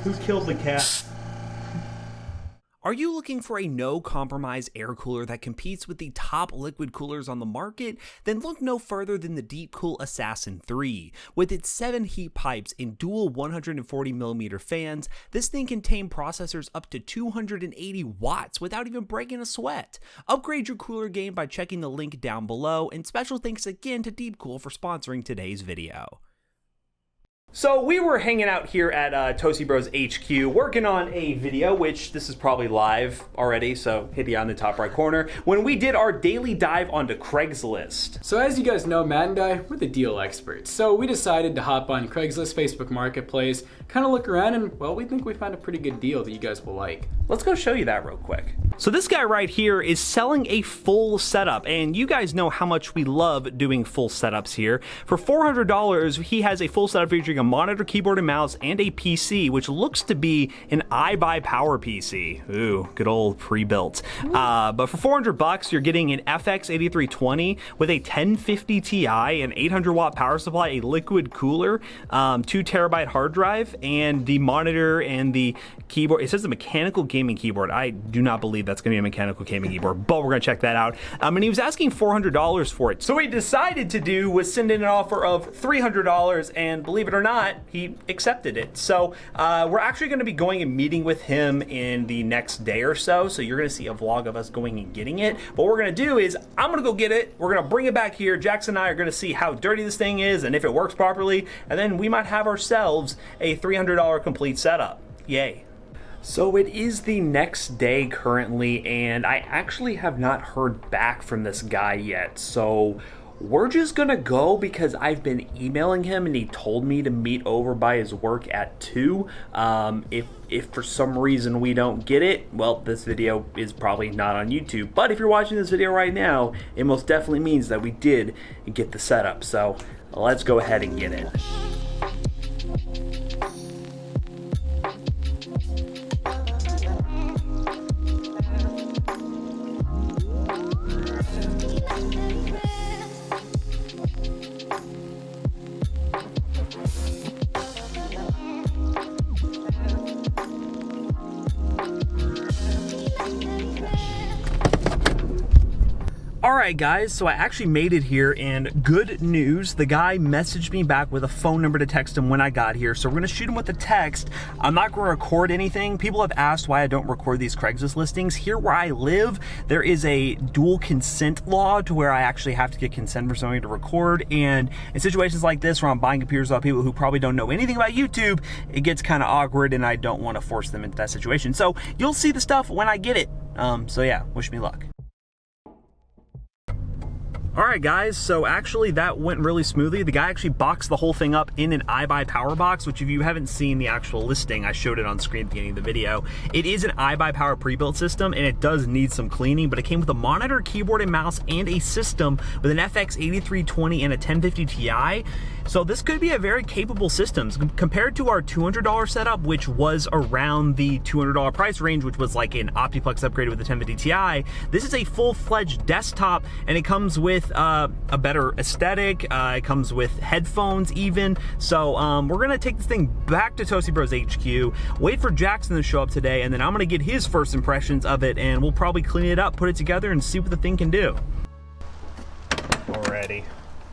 Who killed the cat? Are you looking for a no-compromise air cooler that competes with the top liquid coolers on the market? Then look no further than the Deepcool Assassin III. With its 7 heat pipes and dual 140mm fans, this thing can tame processors up to 280 watts without even breaking a sweat. Upgrade your cooler game by checking the link down below, and special thanks again to Deepcool for sponsoring today's video. So we were hanging out here at Toasty Bros HQ working on a video, which this is probably live already, so hit the on the top right corner, when we did our daily dive onto Craigslist. So as you guys know, Matt and I, we're the deal experts. So we decided to hop on Craigslist, Facebook Marketplace, kind of look around, and well, we think we found a pretty good deal that you guys will like. Let's go show you that real quick. So this guy right here is selling a full setup, and you guys know how much we love doing full setups here. For $400, he has a full setup featuring a monitor, keyboard, and mouse, and a PC, which looks to be an iBuyPower PC. Ooh, good old pre-built. But for $400, you're getting an FX 8320 with a 1050 Ti, an 800-watt power supply, a liquid cooler, 2TB hard drive, and the monitor and the keyboard. It says the mechanical gaming keyboard. I do not believe that's going to be a mechanical gaming keyboard, but we're going to check that out. And he was asking $400 for it. So what he decided to do was send in an offer of $300, and believe it or not, he accepted it. So we're actually going to be going and meeting with him in the next day or so. So you're going to see a vlog of us going and getting it. But what we're going to do is I'm going to go get it. We're going to bring it back here. Jackson and I are going to see how dirty this thing is and if it works properly. And then we might have ourselves a $300 complete setup. Yay. So it is the next day currently, and I actually have not heard back from this guy yet. So we're just gonna go because I've been emailing him and he told me to meet over by his work at 2. If for some reason we don't get it, well, this video is probably not on YouTube. But if you're watching this video right now, it most definitely means that we did get the setup. So let's go ahead and get it. Alright guys, so I actually made it here, and good news, the guy messaged me back with a phone number to text him when I got here, so we're going to shoot him with a text. I'm not going to record anything. People have asked why I don't record these Craigslist listings. Here where I live, there is a dual consent law to where I actually have to get consent for somebody to record, and in situations like this where I'm buying computers off people who probably don't know anything about YouTube, it gets kind of awkward and I don't want to force them into that situation. So you'll see the stuff when I get it. So yeah, wish me luck. Alright guys, so actually that went really smoothly. The guy actually boxed the whole thing up in an iBuyPower box, which if you haven't seen the actual listing, I showed it on screen at the beginning of the video. It is an iBuyPower pre-built system, and it does need some cleaning, but it came with a monitor, keyboard, and mouse, and a system with an FX 8320 and a 1050 Ti. So this could be a very capable system. Compared to our $200 setup, which was around the $200 price range, which was like an Optiplex upgrade with the 1050 Ti, this is a full-fledged desktop, and it comes with a better aesthetic. It comes with headphones even. So we're gonna take this thing back to Toasty Bros HQ, wait for Jackson to show up today, and then I'm gonna get his first impressions of it, and we'll probably clean it up, put it together, and see what the thing can do. Alrighty.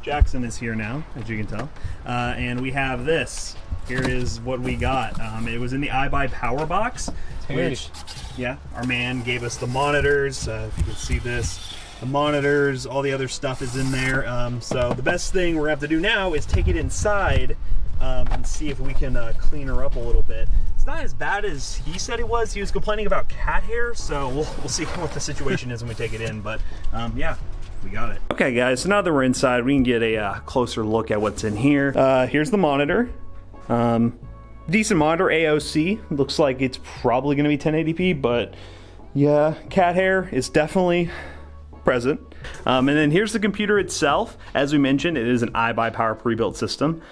Jackson is here now, as you can tell, and we have this. Here is what we got. It was in the iBuyPower box, which, yeah, our man gave us the monitors. If you can see this, the monitors, all the other stuff is in there. So the best thing we're gonna have to do now is take it inside and see if we can clean her up a little bit. It's not as bad as he said it was. He was complaining about cat hair, so we'll see what the situation is when we take it in, but yeah. We got it. Okay guys, so now that we're inside, we can get a closer look at what's in here. Here's the monitor. Decent monitor, AOC. Looks like it's probably gonna be 1080p, but yeah, cat hair is definitely present. And then here's the computer itself. As we mentioned, it is an iBuyPower pre-built system.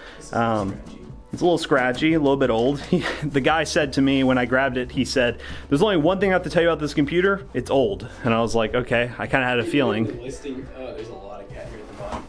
It's a little scratchy, a little bit old. The guy said to me when I grabbed it, he said, there's only one thing I have to tell you about this computer, it's old. And I was like, okay, I kind of had a feeling. There's a lot of cat hair at the bottom.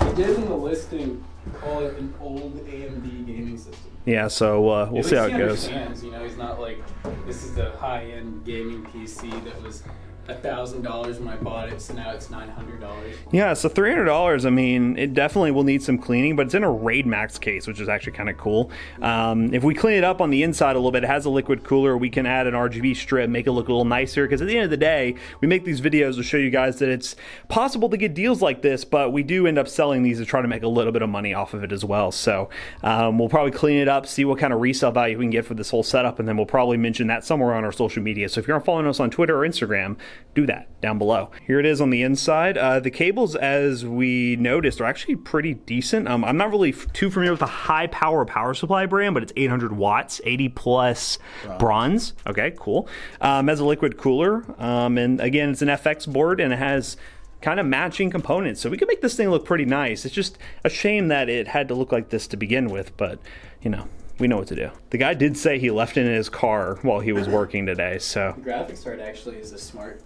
He did in the listing call it an old AMD gaming system. Yeah, so we'll see how it goes. You know, he's not like, this is the high-end gaming PC that was $1,000 when I bought it, so now it's $900. Yeah, so $300. I mean, it definitely will need some cleaning, but it's in a Raid Max case, which is actually kind of cool. If we clean it up on the inside a little bit, it has a liquid cooler. We can add an RGB strip, make it look a little nicer. Because at the end of the day, we make these videos to show you guys that it's possible to get deals like this, but we do end up selling these to try to make a little bit of money off of it as well. So we'll probably clean it up, see what kind of resale value we can get for this whole setup, and then we'll probably mention that somewhere on our social media. So if you're following us on Twitter or Instagram, do that down below. Here it is on the inside. The cables, as we noticed, are actually pretty decent. I'm not really too familiar with the high power supply brand, but it's 800 watts, 80 plus bronze. Okay, cool. Has a liquid cooler, and again, it's an FX board, and it has kind of matching components, so we can make this thing look pretty nice. It's just a shame that it had to look like this to begin with, but you know, we know what to do. The guy did say he left it in his car while he was working today, so. The graphics card actually is a smart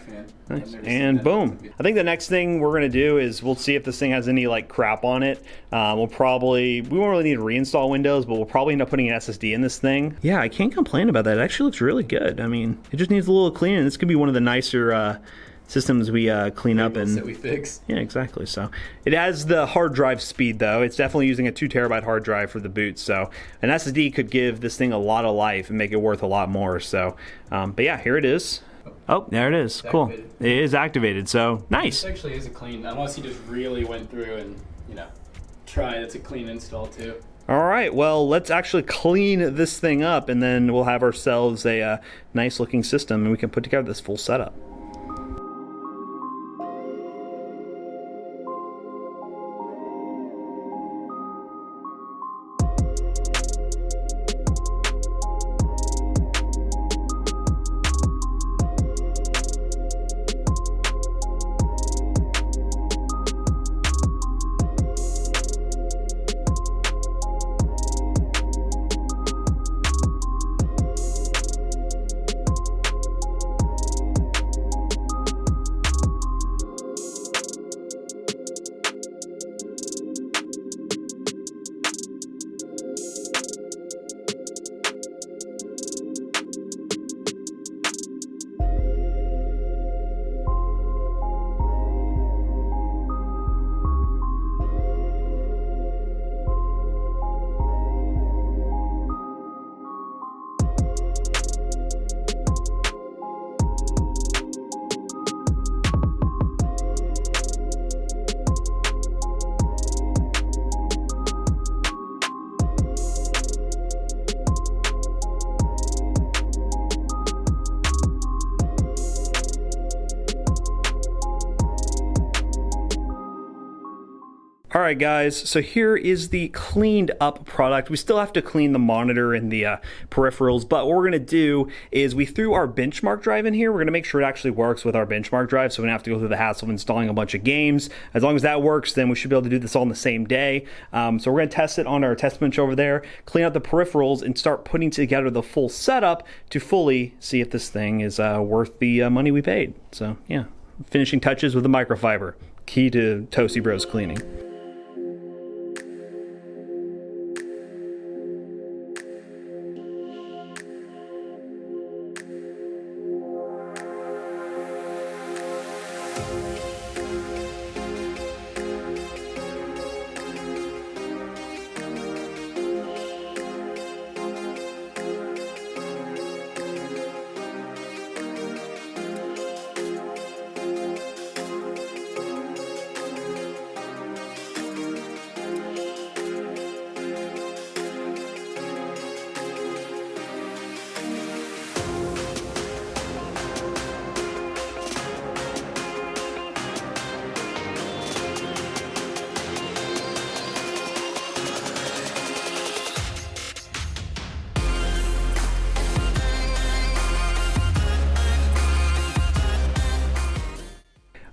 fan. Nice. And boom. I think the next thing we're gonna do is we'll see if this thing has any like crap on it. We won't really need to reinstall Windows, but we'll probably end up putting an SSD in this thing. Yeah, I can't complain about that. It actually looks really good. I mean, it just needs a little cleaning. This could be one of the nicer systems we clean up and that we fix. Yeah, exactly. So it has the hard drive speed though. It's definitely using a 2 terabyte hard drive for the boot. So an SSD could give this thing a lot of life and make it worth a lot more. So, but yeah, here it is. Oh, there it is. Cool. It is activated. So nice. This actually is a clean, unless you just really went through and, you know, try. It's a clean install too. All right, well, let's actually clean this thing up, and then we'll have ourselves a nice looking system, and we can put together this full setup. All right, guys, so here is the cleaned up product. We still have to clean the monitor and the peripherals, but what we're gonna do is we threw our benchmark drive in here. We're gonna make sure it actually works with our benchmark drive, so we don't have to go through the hassle of installing a bunch of games. As long as that works, then we should be able to do this all on the same day. So we're gonna test it on our test bench over there, clean out the peripherals, and start putting together the full setup to fully see if this thing is worth the money we paid. So yeah, finishing touches with the microfiber. Key to Toasty Bros cleaning.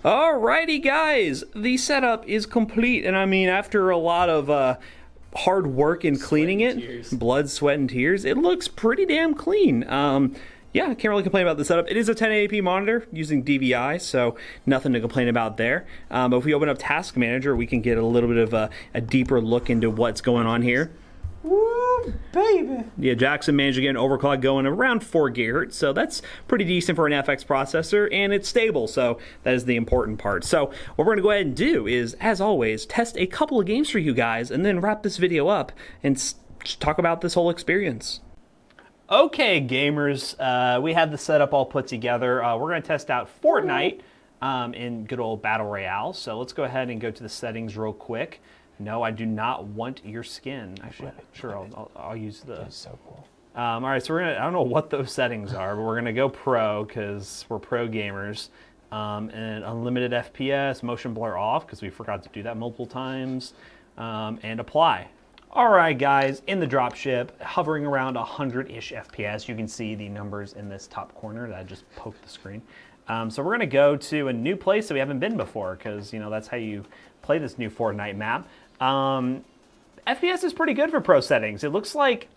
Alrighty guys, the setup is complete, and I mean, after a lot of hard work in cleaning it, blood, sweat, and tears, it looks pretty damn clean. Yeah, I can't really complain about the setup. It is a 1080p monitor using DVI, so nothing to complain about there. But if we open up Task Manager, we can get a little bit of a deeper look into what's going on here. Woo! Oh, baby. Yeah, Jackson managed to get an overclock going around 4 GHz, so that's pretty decent for an FX processor, and it's stable, so that is the important part. So what we're going to go ahead and do is, as always, test a couple of games for you guys, and then wrap this video up and just talk about this whole experience. Okay, gamers, we have the setup all put together. We're going to test out Fortnite in good old Battle Royale, so let's go ahead and go to the settings real quick. No, I do not want your skin. Actually, sure, I'll use the... That's so cool. All right, so we're gonna, I don't know what those settings are, but we're gonna go pro, because we're pro gamers. And unlimited FPS, motion blur off, because we forgot to do that multiple times, and apply. All right, guys, in the dropship, hovering around 100-ish FPS. You can see the numbers in this top corner that I just poked the screen. So we're gonna go to a new place that we haven't been before, because, you know, that's how you play this new Fortnite map. FPS is pretty good for pro settings. It looks like,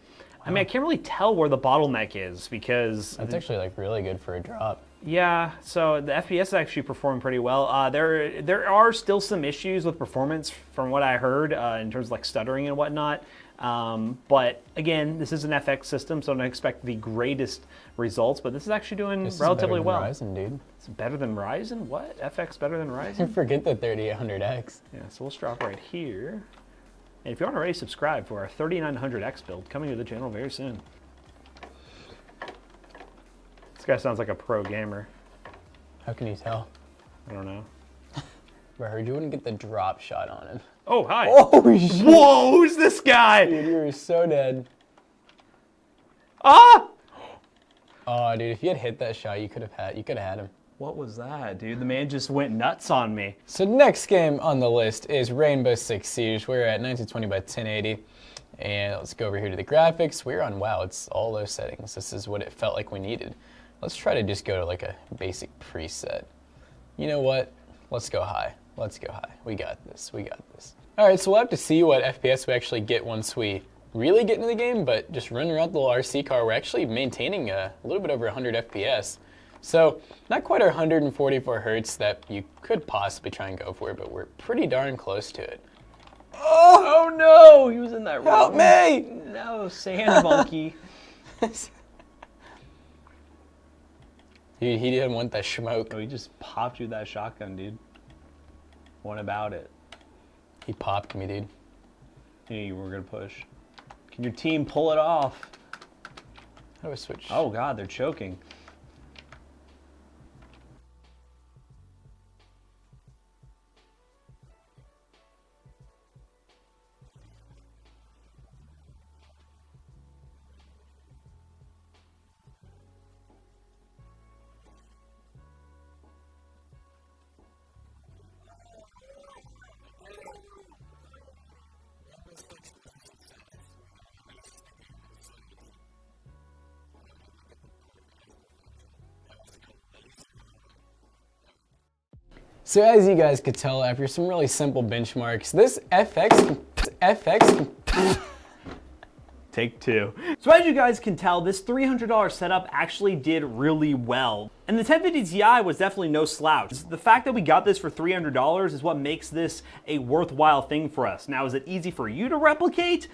I mean, I can't really tell where the bottleneck is, because... That's actually, like, really good for a drop. Yeah, so the FPS actually performed pretty well. There are still some issues with performance from what I heard in terms of like stuttering and whatnot. But again, this is an FX system, so I don't expect the greatest results, but this is actually doing relatively well. Ryzen, dude. It's better than Ryzen? What? FX better than Ryzen? Forget the 3800X. Yeah, so we'll drop right here. And if you aren't already subscribed for our 3900X build coming to the channel very soon. This guy sounds like a pro gamer. How can you tell? I don't know. Bro, I heard you wouldn't get the drop shot on him. Oh, hi. Oh, shit. Whoa, who's this guy? Dude, you were so dead. Ah! Oh, dude, if you had hit that shot, you could have had him. What was that, dude? The man just went nuts on me. So next game on the list is Rainbow Six Siege. We're at 1920 by 1080. And let's go over here to the graphics. We're on, wow, it's all those settings. This is what it felt like we needed. Let's try to just go to like a basic preset. You know what? Let's go high. Let's go high. We got this. We got this. All right, so we'll have to see what FPS we actually get once we really get into the game, but just running around the little RC car, we're actually maintaining a little bit over 100 FPS. So not quite our 144 hertz that you could possibly try and go for, but we're pretty darn close to it. Oh no! He was in that room. Help me! No, sand monkey. He didn't want that smoke. Oh, he just popped you with that shotgun, dude. What about it? He popped me, dude. Hey, you were gonna push. Can your team pull it off? How do I switch? Oh god, they're choking. So as you guys could tell, after some really simple benchmarks, this FX Take two. So as you guys can tell, this $300 setup actually did really well. And the 1050 Ti was definitely no slouch. The fact that we got this for $300 is what makes this a worthwhile thing for us. Now, is it easy for you to replicate?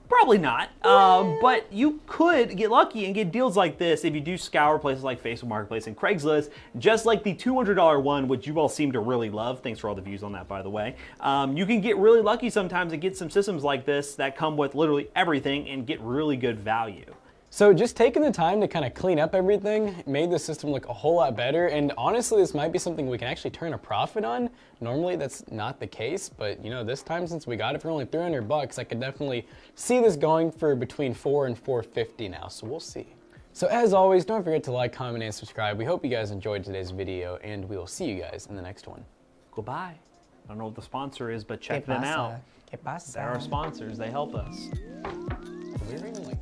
Probably not, but you could get lucky and get deals like this if you do scour places like Facebook Marketplace and Craigslist, just like the $200 one, which you all seem to really love. Thanks for all the views on that, by the way. You can get really lucky sometimes and get some systems like this that come with literally everything and get really good value. So just taking the time to kind of clean up everything made the system look a whole lot better, and honestly this might be something we can actually turn a profit on. Normally that's not the case, but you know, this time since we got it for only 300 bucks, I could definitely see this going for between $400 and $450 now, so we'll see. So as always, don't forget to like, comment, and subscribe. We hope you guys enjoyed today's video, and we will see you guys in the next one. Goodbye. I don't know what the sponsor is, but check them out. They're our sponsors, they help us. We're even like